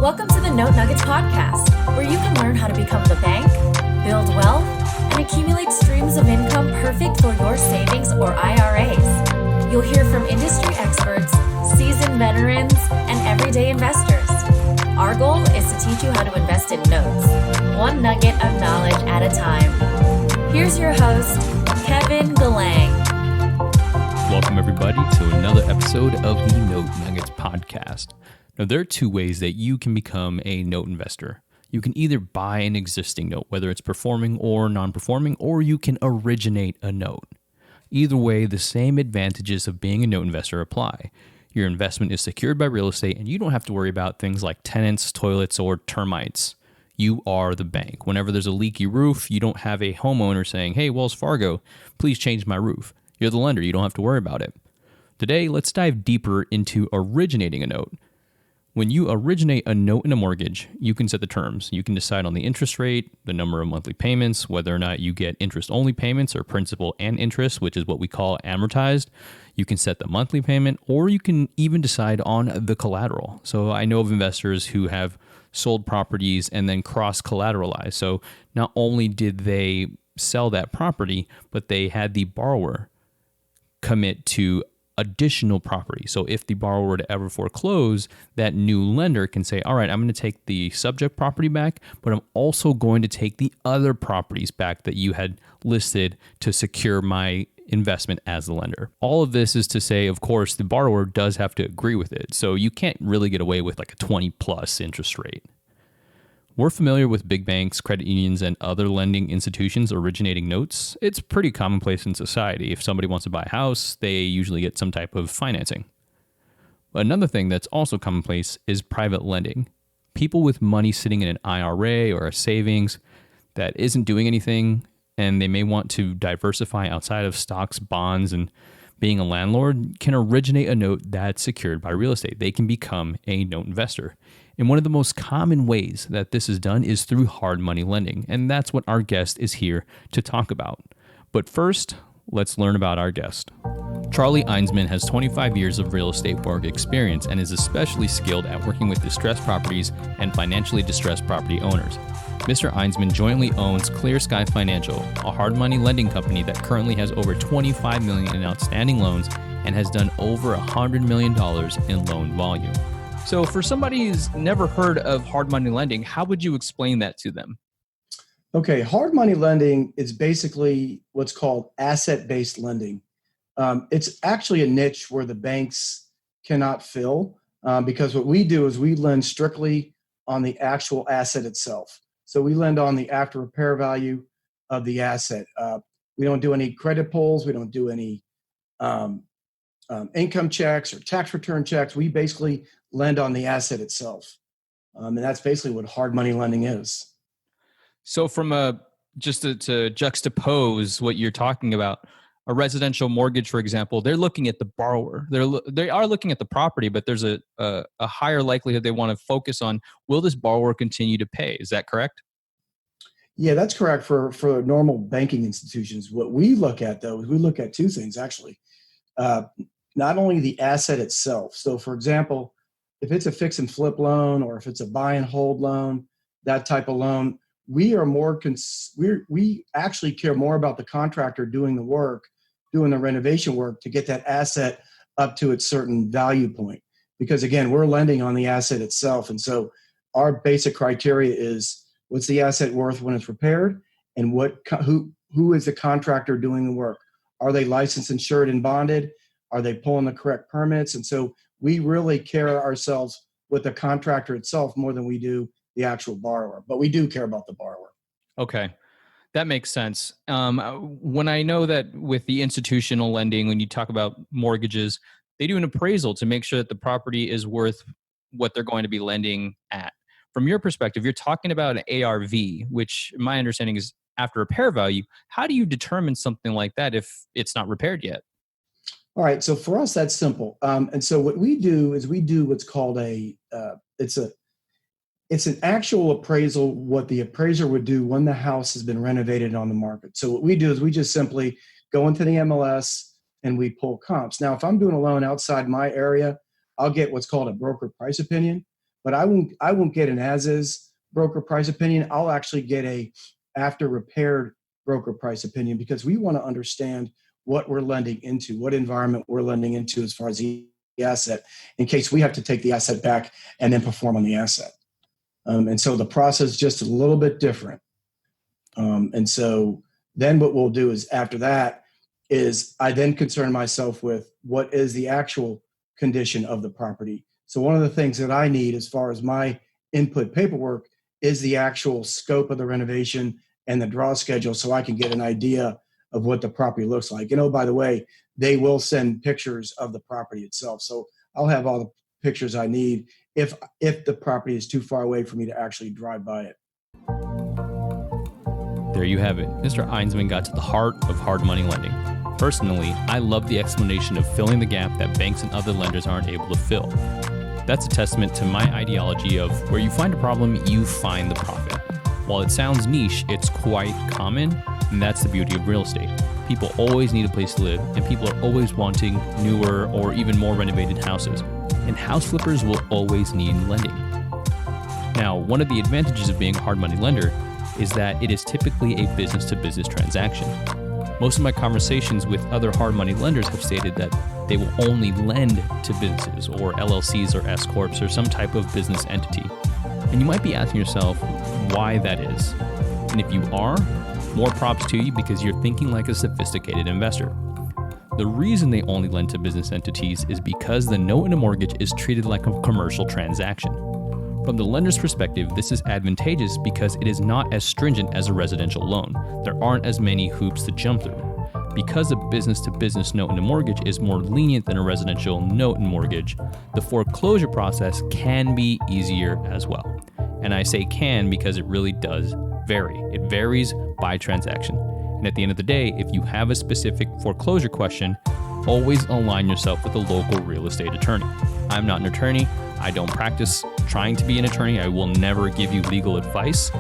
Welcome to the Note Nuggets podcast, where you can learn how to become the bank, build wealth, and accumulate streams of income perfect for your savings or IRAs. You'll hear from industry experts, seasoned veterans, and everyday investors. Our goal is to teach you how to invest in notes, one nugget of knowledge at a time. Here's your host, Kevin Galang. Welcome, everybody, to another episode of the Note Nuggets podcast. Now, there are two ways that you can become a note investor. You can either buy an existing note, whether it's performing or non-performing, or you can originate a note. Either way, the same advantages of being a note investor apply. Your investment is secured by real estate, and you don't have to worry about things like tenants, toilets, or termites. You are the bank. Whenever there's a leaky roof, you don't have a homeowner saying, "Hey, Wells Fargo, please change my roof." You're the lender. You don't have to worry about it. Today, let's dive deeper into originating a note. When you originate a note in a mortgage, you can set the terms. You can decide on the interest rate, the number of monthly payments, whether or not you get interest-only payments or principal and interest, which is what we call amortized. You can set the monthly payment, or you can even decide on the collateral. So I know of investors who have sold properties and then cross-collateralized. So not only did they sell that property, but they had the borrower commit to additional property. So if the borrower were to ever foreclose, that new lender can say, all right, I'm going to take the subject property back, but I'm also going to take the other properties back that you had listed to secure my investment as the lender. All of this is to say, of course, the borrower does have to agree with it. So you can't really get away with like a 20 plus interest rate. We're familiar with big banks, credit unions, and other lending institutions originating notes. It's pretty commonplace in society. If somebody wants to buy a house, they usually get some type of financing. Another thing that's also commonplace is private lending. People with money sitting in an IRA or a savings that isn't doing anything, and they may want to diversify outside of stocks, bonds, and being a landlord, can originate a note that's secured by real estate. They can become a note investor. And one of the most common ways that this is done is through hard money lending. And that's what our guest is here to talk about. But first, let's learn about our guest. Charlie Einsman has 25 years of real estate work experience and is especially skilled at working with distressed properties and financially distressed property owners. Mr. Einsman jointly owns Clear Sky Financial, a hard money lending company that currently has over $25 million in outstanding loans and has done over $100 million in loan volume. So for somebody who's never heard of hard money lending, how would you explain that to them? Okay, hard money lending is basically what's called asset-based lending. It's actually a niche where the banks cannot fill because what we do is we lend strictly on the actual asset itself. So we lend on the after repair value of the asset. We don't do any credit pulls. We don't do any income checks or tax return checks. We basically lend on the asset itself. And that's basically what hard money lending is. So from just to juxtapose what you're talking about, a residential mortgage, for example, they're looking at the borrower. They are looking at the property, but there's a higher likelihood they want to focus on, will this borrower continue to pay? Is that correct? Yeah, that's correct for normal banking institutions. What we look at, though, is we look at two things, actually. Not only the asset itself. So, for example, if it's a fix and flip loan or if it's a buy and hold loan, that type of loan, we are more we actually care more about the contractor doing the work, doing the renovation work to get that asset up to its certain value point. Because again, we're lending on the asset itself. And so our basic criteria is what's the asset worth when it's repaired, and who is the contractor doing the work? Are they licensed, insured, and bonded? Are they pulling the correct permits? And so we really care ourselves with the contractor itself more than we do the actual borrower, but we do care about the borrower. Okay. That makes sense. When I know that with the institutional lending, when you talk about mortgages, they do an appraisal to make sure that the property is worth what they're going to be lending at. From your perspective, you're talking about an ARV, which my understanding is after repair value. How do you determine something like that if it's not repaired yet? All right. So for us, that's simple. And so what we do is we do what's called it's an actual appraisal, what the appraiser would do when the house has been renovated on the market. So what we do is we just simply go into the MLS and we pull comps. Now, if I'm doing a loan outside my area, I'll get what's called a broker price opinion. but I won't get an as-is broker price opinion. I'll actually get a after repaired broker price opinion, because we want to understand what we're lending into, what environment we're lending into as far as the asset, in case we have to take the asset back and then perform on the asset. And so the process is just a little bit different. And so then what we'll do is, after that, is I then concern myself with what is the actual condition of the property. So one of the things that I need as far as my input paperwork is the actual scope of the renovation and the draw schedule, so I can get an idea of what the property looks like. And oh, by the way, they will send pictures of the property itself. So I'll have all the pictures I need if the property is too far away for me to actually drive by it. There you have it. Mr. Einsman got to the heart of hard money lending. Personally, I love the explanation of filling the gap that banks and other lenders aren't able to fill. That's a testament to my ideology of where you find a problem, you find the profit. While it sounds niche, it's quite common, and that's the beauty of real estate. People always need a place to live, and people are always wanting newer or even more renovated houses. And house flippers will always need lending. Now, one of the advantages of being a hard money lender is that it is typically a business-to-business transaction. Most of my conversations with other hard money lenders have stated that they will only lend to businesses or LLCs or S-Corps or some type of business entity. And you might be asking yourself why that is. And if you are, more props to you, because you're thinking like a sophisticated investor. The reason they only lend to business entities is because the note in a mortgage is treated like a commercial transaction. From the lender's perspective, this is advantageous because it is not as stringent as a residential loan. There aren't as many hoops to jump through. Because a business-to-business note in a mortgage is more lenient than a residential note in mortgage, the foreclosure process can be easier as well. And I say can because it really does vary. It varies by transaction. And at the end of the day, if you have a specific foreclosure question, always align yourself with a local real estate attorney. I'm not an attorney. I don't practice trying to be an attorney. I will never give you legal advice.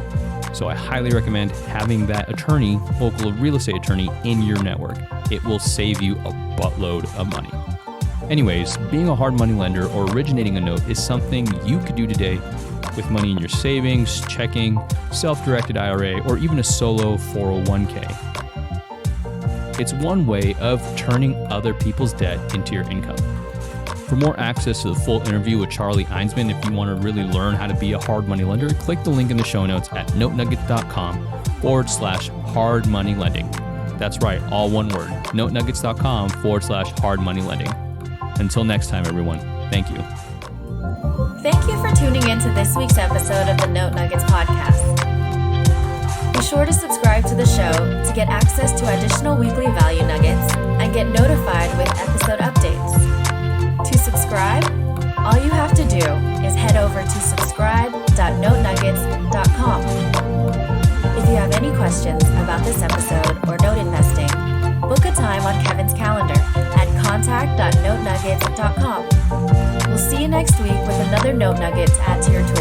So I highly recommend having that attorney, local real estate attorney, in your network. It will save you a buttload of money. Anyways, being a hard money lender or originating a note is something you could do today with money in your savings, checking, self-directed IRA, or even a solo 401k. It's one way of turning other people's debt into your income. For more access to the full interview with Charlie Einsman, if you want to really learn how to be a hard money lender, click the link in the show notes at notenuggets.com/hard money lending. That's right, all one word, notenuggets.com/hard money lending. Until next time, everyone, thank you. Thank you for tuning in to this week's episode of the Note Nuggets podcast. Be sure to subscribe to the show to get access to additional weekly value nuggets and get notified with episode updates. To subscribe, all you have to do is head over to subscribe.notenuggets.com. If you have any questions about this episode or note investing, book a time on Kevin's calendar at contact.notenuggets.com. We'll see you next week with another Note Nugget to add to your toolbox.